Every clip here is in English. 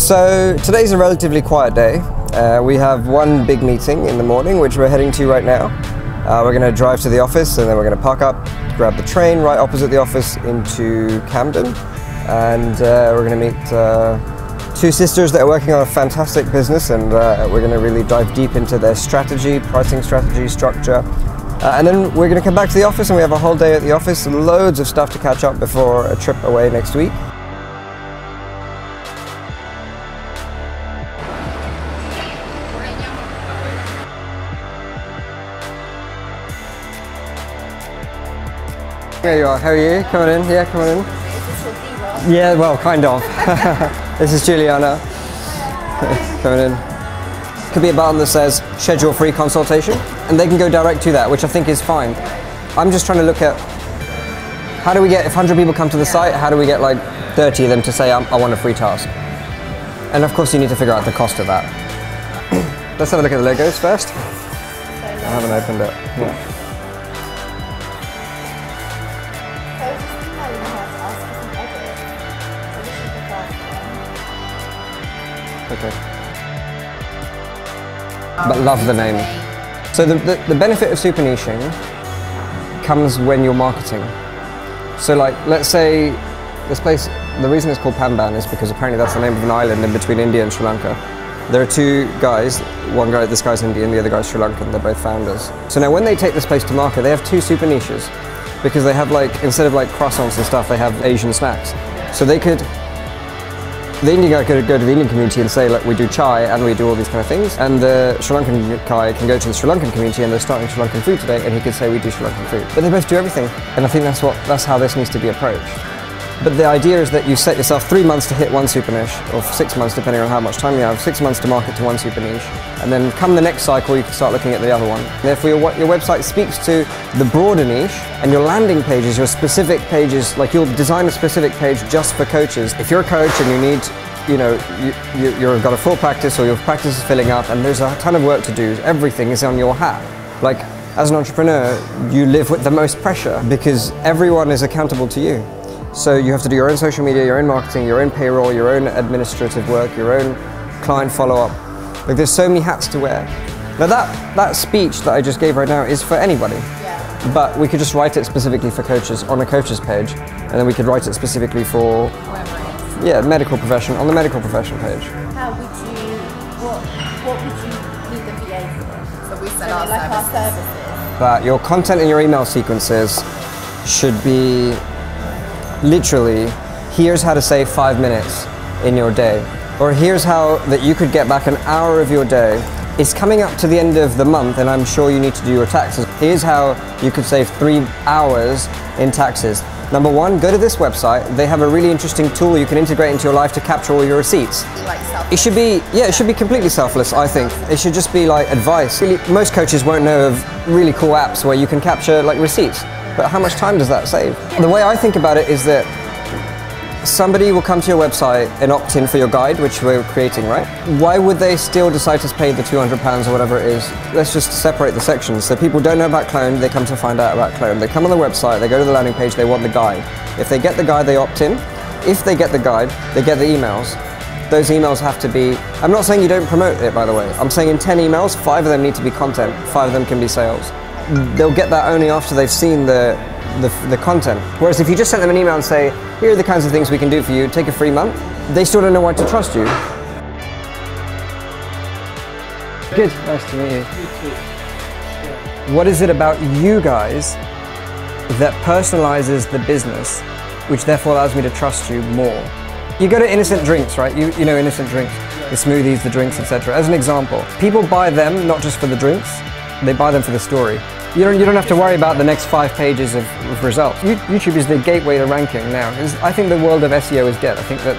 So today's a relatively quiet day. We have one big meeting in the morning, which we're heading to right now. We're going to drive to the office and then we're going to park up, grab the train right opposite the office into Camden. And we're going to meet two sisters that are working on a fantastic business, and we're going to really dive deep into their strategy, pricing strategy, structure. And then we're going to come back to the office and we have a whole day at the office, loads of stuff to catch up before a trip away next week. There you are. How are you? Coming in? Yeah, coming in. Yeah, well, kind of. This is Juliana. Coming in. Could be a button that says schedule free consultation, and they can go direct to that, which I think is fine. I'm just trying to look at how do we get, if 100 people come to the site, how do we get like 30 of them to say I want a free task? And of course you need to figure out the cost of that. Let's have a look at the logos first. I haven't opened it. Yeah. Okay. But love the name. So the benefit of super niching comes when you're marketing. So like, let's say this place, the reason it's called Pamban is because apparently that's the name of an island in between India and Sri Lanka. There are two guys, this guy's Indian, the other guy's Sri Lankan, they're both founders. So now when they take this place to market, they have two super niches, because they have like, instead of like croissants and stuff, they have Asian snacks. So they could, the Indian guy could go to the Indian community and say, look, we do chai and we do all these kind of things. And the Sri Lankan guy can go to the Sri Lankan community and they're starting Sri Lankan food today, and he could say, we do Sri Lankan food. But they both do everything. And I think that's how this needs to be approached. But the idea is that you set yourself 3 months to hit one super niche, or 6 months depending on how much time you have, 6 months to market to one super niche. And then come the next cycle, you can start looking at the other one. And therefore your website speaks to the broader niche, and your landing pages, your specific pages, like you'll design a specific page just for coaches. If you're a coach and you need, you've got a full practice, or your practice is filling up and there's a ton of work to do, everything is on your hat. Like, as an entrepreneur, you live with the most pressure because everyone is accountable to you. So you have to do your own social media, your own marketing, your own payroll, your own administrative work, your own client follow-up. Like, there's so many hats to wear. Now that speech that I just gave right now is for anybody. Yeah. But we could just write it specifically for coaches on a coaches page, and then we could write it specifically for medical profession on the medical profession page. How would you, what would you need the VA for? So we sell our services. But your content in your email sequences should be literally, here's how to save 5 minutes in your day. Or here's how that you could get back an hour of your day. It's coming up to the end of the month and I'm sure you need to do your taxes. Here's how you could save 3 hours in taxes. Number one, go to this website. They have a really interesting tool you can integrate into your life to capture all your receipts. It should be, it should be completely selfless, I think. It should just be like advice. Really, most coaches won't know of really cool apps where you can capture like receipts. But how much time does that save? The way I think about it is that somebody will come to your website and opt in for your guide, which we're creating, right? Why would they still decide to pay the £200 or whatever it is? Let's just separate the sections. So people don't know about Clone, they come to find out about Clone. They come on the website, they go to the landing page, they want the guide. If they get the guide, they opt in. If they get the guide, they get the emails. Those emails have to be, I'm not saying you don't promote it, by the way. I'm saying in 10 emails, 5 of them need to be content, 5 of them can be sales. They'll get that only after they've seen the content. Whereas if you just sent them an email and say, here are the kinds of things we can do for you, take a free month, they still don't know why to trust you. Good, nice to meet you. What is it about you guys that personalizes the business, which therefore allows me to trust you more? You go to Innocent Drinks, right? You know Innocent Drinks, the smoothies, the drinks, etc. As an example, people buy them not just for the drinks, they buy them for the story. You don't have to worry about the next 5 pages of results. YouTube is the gateway to ranking now. I think the world of SEO is dead. I think that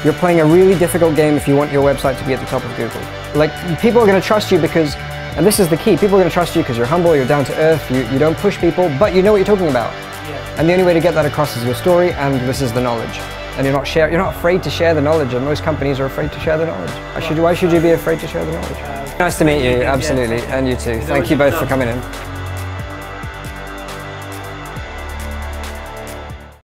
you're playing a really difficult game if you want your website to be at the top of Google. Like, people are going to trust you because, and this is the key, people are going to trust you because you're humble, you're down to earth, you don't push people, but you know what you're talking about. Yeah. And the only way to get that across is your story, and this is the knowledge. And you're not afraid to share the knowledge, and most companies are afraid to share the knowledge. Why should you be afraid to share the knowledge? Nice to meet you, absolutely, and you too. Thank you both for coming in.